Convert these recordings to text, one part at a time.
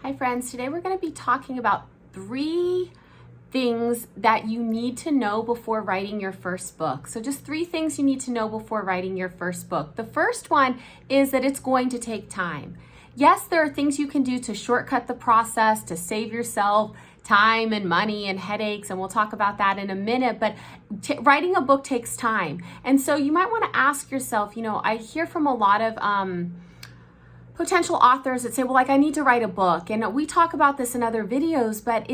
Hi friends, today we're going to be talking about 3 things that you need to know before writing your first book. So just 3 things you need to know before writing your first book. The first one is that it's going to take time. Yes, there are things you can do to shortcut the process, to save yourself time and money and headaches, and we'll talk about that in a minute, but writing a book takes time. And so you might want to ask yourself, I hear from a lot of potential authors that say, well, I need to write a book. And we talk about this in other videos, but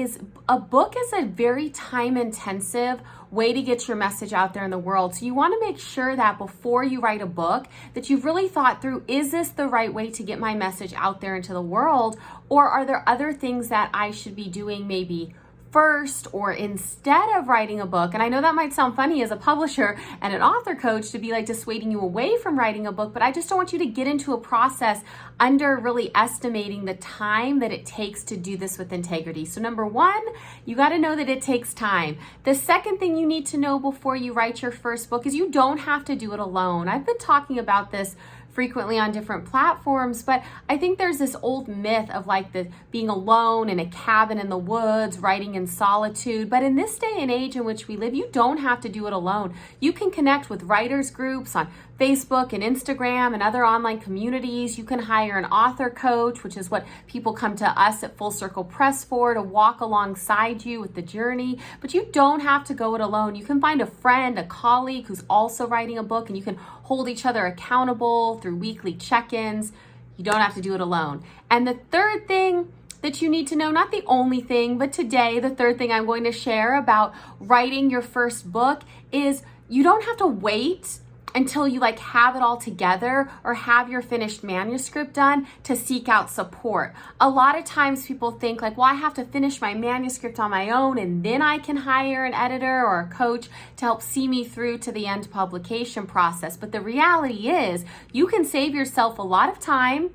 a book is a very time intensive way to get your message out there in the world. So you want to make sure that before you write a book that you've really thought through, is this the right way to get my message out there into the world? Or are there other things that I should be doing maybe first or instead of writing a book? And I know that might sound funny as a publisher and an author coach to be dissuading you away from writing a book, but I just don't want you to get into a process under really estimating the time that it takes to do this with integrity. So number 1, you got to know that it takes time. The second thing you need to know before you write your first book is you don't have to do it alone. I've been talking about this frequently on different platforms, but I think there's this old myth of the being alone in a cabin in the woods, writing in solitude. But in this day and age in which we live, you don't have to do it alone. You can connect with writers groups on Facebook and Instagram and other online communities. You can hire an author coach, which is what people come to us at Full Circle Press for, to walk alongside you with the journey. But you don't have to go it alone. You can find a friend, a colleague who's also writing a book, and you can hold each other accountable through weekly check-ins. You don't have to do it alone. And the third thing that you need to know, not the only thing, but today, the third thing I'm going to share about writing your first book is you don't have to wait until you have it all together or have your finished manuscript done to seek out support. A lot of times people think well, I have to finish my manuscript on my own and then I can hire an editor or a coach to help see me through to the end publication process. But the reality is you can save yourself a lot of time,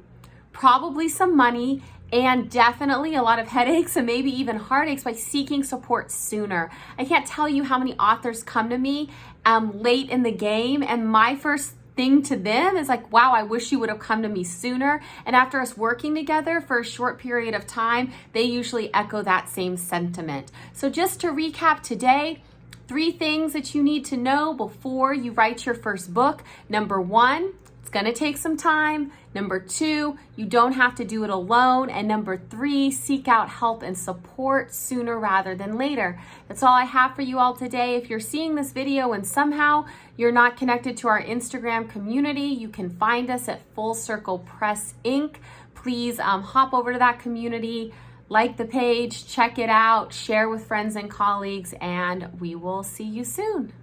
probably some money, and definitely a lot of headaches and maybe even heartaches by seeking support sooner. I can't tell you how many authors come to me late in the game, and my first thing to them is wow, I wish you would have come to me sooner. And after us working together for a short period of time, they usually echo that same sentiment. So just to recap today, 3 things that you need to know before you write your first book. Number 1, it's going to take some time. Number 2, you don't have to do it alone. And number 3, seek out help and support sooner rather than later. That's all I have for you all today. If you're seeing this video and somehow you're not connected to our Instagram community, you can find us at Full Circle Press Inc. Please hop over to that community, like the page, check it out, share with friends and colleagues, and we will see you soon.